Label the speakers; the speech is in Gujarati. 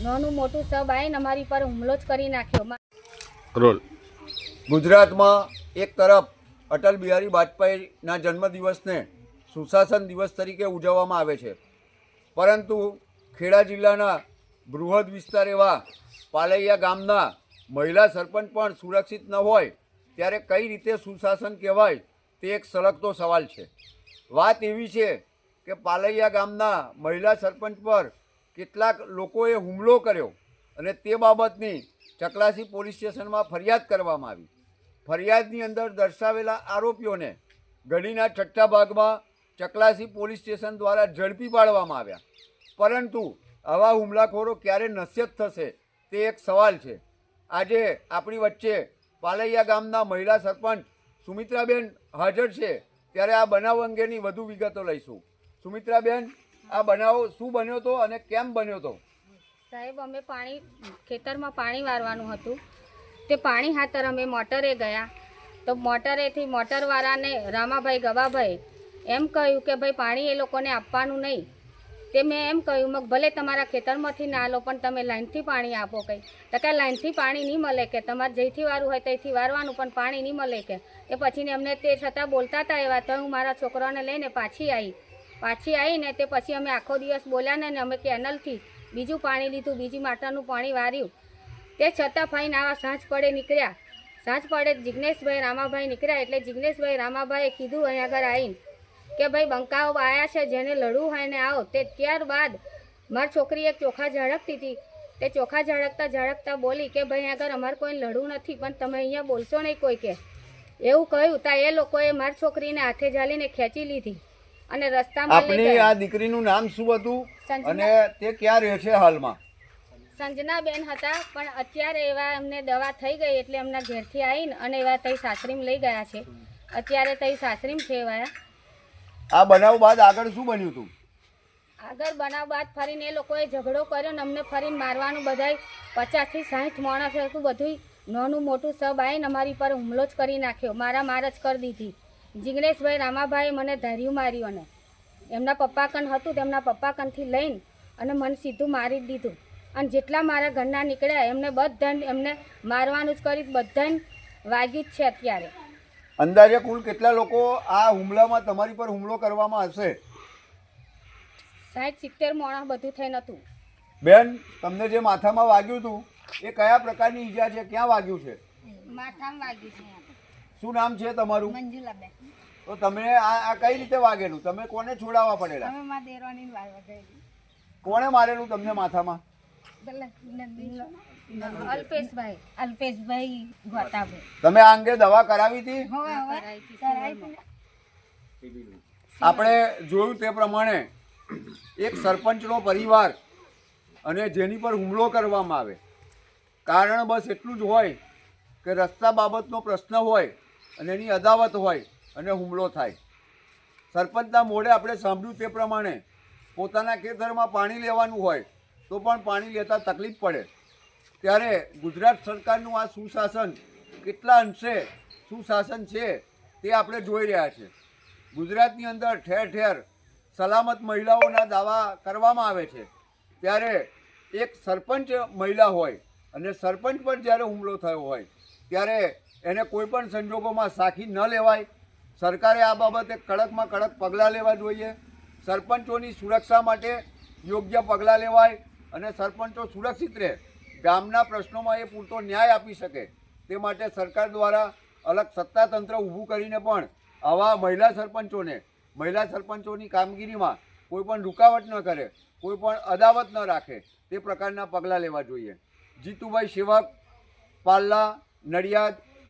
Speaker 1: નાનું મોટું સબ આવીને અમારી પર હુમલો જ કરી નાખ્યો.
Speaker 2: રોલ.
Speaker 3: ગુજરાતમાં એક તરફ અટલ બિહારી વાજપેયીના જન્મદિવસને સુશાસન દિવસ તરીકે ઉજવવામાં આવે છે, પરંતુ ખેડા જિલ્લાના બૃહદ વિસ્તાર એવા પાલૈયા ગામના મહિલા સરપંચ પણ સુરક્ષિત ન હોય ત્યારે કઈ રીતે સુશાસન કહેવાય તે એક સળગતો સવાલ છે. વાત એવી છે કે પાલૈયા ગામના મહિલા સરપંચ પર કેટલાક લોકોએ હુમલો કર્યો અને તે બાબતની ચકલાસી પોલીસ સ્ટેશનમાં ફરિયાદ કરવામાં આવી. ફરિયાદની અંદર દર્શાવેલા આરોપીઓને ગઢીના છઠ્ઠા ભાગમાં ચકલાસી પોલીસ સ્ટેશન દ્વારા ઝડપી પાડવામાં આવ્યા, પરંતુ આવા હુમલાખોરો ક્યારે નશ્યત થશે તે એક સવાલ છે. આજે આપણી વચ્ચે પાલૈયા ગામના મહિલા સરપંચ સુમિત્રાબેન હાજર છે, ત્યારે આ બનાવ અંગેની વધુ વિગતો લઈશું. સુમિત્રાબેન, આ બનાવ શું બન્યો હતો અને કેમ બન્યો હતો?
Speaker 1: સાહેબ, અમે ખેતરમાં પાણી વારવાનું હતું. તે પાણી હાતર અમે મોટરે ગયા તો મોટરવાળાને રામાભાઈ ગવાભાઈ એમ કહ્યું કે ભાઈ પાણી એ લોકોને આપવાનું નહીં. તે મેં એમ કહ્યું મગ ભલે તમારા ખેતરમાંથી ના લો પણ તમે લાઈનથી પાણી આપો. કંઈ તો કે લાઈનથી પાણી નહીં મળે, કે તમારે જેથી વારવું હોય ત્યાંથી વારવાનું પણ પાણી નહીં મળે. કે એ પછીને એમને તે છતાં બોલતા હતા એવા, તો હું મારા છોકરાને લઈને પાછી આવીને તે પછી અમે આખો દિવસ બોલ્યા ને અમે કેનલથી બીજું પાણી લીધું, બીજી માટરનું પાણી વાર્યું. તે છતાં ફાઈને આવા સાંજ પડે જિગ્નેશભાઈ રામાભાઈ નીકળ્યા. એટલે જિગ્નેશભાઈ રામાભાઈએ કીધું અહીં આગળ આવીને કે ભાઈ બંકાઓ આવ્યા છે, જેને લડવું હોય ને આવો. તે ત્યારબાદ મારી છોકરી એક ચોખા ઝળકતી હતી, તે ચોખા ઝળકતા બોલી કે ભાઈ આગળ અમારે કોઈ લડવું નથી, પણ તમે અહીંયા બોલશો નહીં કોઈ, કે એવું કહ્યું. તા એ લોકોએ મારી છોકરીને હાથે ઝાલીને ખેંચી લીધી અને રસ્તામાં લઈ
Speaker 3: આપની
Speaker 1: ગયા.
Speaker 3: આ દીકરીનું નામ શું હતું અને તે ક્યાં રહે છે હાલમાં?
Speaker 1: સંજનાબેન હતા, પણ અત્યારે એવા એમને દવા થઈ ગઈ એટલે એમના ઘેરથી આવીને અને એવા તઈ સાસરીમાં લઈ ગયા છે. અત્યારે તઈ સાસરીમાં છે એવા.
Speaker 3: આ બનાવ બાદ આગળ શું બન્યું હતું?
Speaker 1: આગળ બનાવ બાદ ફરીને એ લોકોએ ઝઘડો કર્યો ને અમને ફરીને મારવાનું. બધાય 50 થી 60 માણસ હતું, બધું નાનું મોટું સબ આવીને અમારી પર હુમલો જ કરી નાખ્યો. માર જ કરી દીધી. જિગ્નેશભાઈ રામાભાઈએ મને ધાર્યું માર્યું અને એમના પપ્પા કન હતું તેમના પપ્પા કનથી લઈને અને મને સીધું મારી જ દીધું. અને જેટલા મારા ઘરના નીકળ્યા એમને બધાને એમને મારવાનું જ કરી, બધાને વાગ્યું જ છે. અત્યારે
Speaker 3: અંદાજે કુલ કેટલા લોકો આ હુમલામાં તમારી પર હુમલો કરવામાં હશે?
Speaker 1: 60-70 માણસ બધું થઈને હતું.
Speaker 3: બેન, તમને જે માથામાં વાગ્યું હતું એ કયા પ્રકારની ઈજા છે, ક્યાં વાગ્યું છે?
Speaker 1: માથામાં વાગ્યું છે.
Speaker 3: શું નામ છે તમારું?
Speaker 1: મંજુલાબેન.
Speaker 3: તો તમે આ કઈ રીતે વાગેલું? તમે કોને છોડાવવા પડેલા?
Speaker 1: અમે મારા દેરાણીને વાગવા ગયેલી.
Speaker 3: કોણે મારેલું તમને માથામાં?
Speaker 1: અલ્પેશભાઈ ગોતાભાઈ.
Speaker 3: તમે આ અંગે દવા કરાવી હતી? આપણે જોયું તે પ્રમાણે એક સરપંચનો પરિવાર અને જેની પર હુમલો કરવામાં આવે, કારણ બસ એટલું જ હોય કે રસ્તા બાબતનો પ્રશ્ન હોય અને એની અદાવત હોય અને હુમલો થાય. સરપંચના મોઢે આપણે સાંભળ્યું તે પ્રમાણે પોતાના ખેતરમાં પાણી લેવાનું હોય તો પણ પાણી લેતા તકલીફ પડે. ત્યારે ગુજરાત સરકારનું આ સુશાસન કેટલા અંશે સુશાસન છે તે આપણે જોઈ રહ્યા છીએ. ગુજરાતની અંદર ઠેર ઠેર સલામત મહિલાઓના દાવા કરવામાં આવે છે, ત્યારે એક સરપંચ મહિલા હોય અને સરપંચ પર જ્યારે હુમલો થયો હોય ત્યારે એને કોઈ પણ સંજોગોમાં સાખી ન લેવાય. સરકારે આ બાબતે કડકમાં કડક પગલાં લેવા જોઈએ. સરપંચોની સુરક્ષા માટે યોગ્ય પગલાં લેવાય અને સરપંચો સુરક્ષિત રહે, ગામના પ્રશ્નોમાં એ પૂરતો ન્યાય આપી શકે તે માટે સરકાર દ્વારા અલગ સત્તાતંત્ર ઊભું કરીને પણ આવા મહિલા સરપંચોની કામગીરીમાં કોઈ પણ રૂકાવટ ન કરે, કોઈ પણ અદાવત ન રાખે તે પ્રકારના પગલાં લેવા જોઈએ. જીતુભાઈ સેવક, પાલ્લા, નડિયાદ.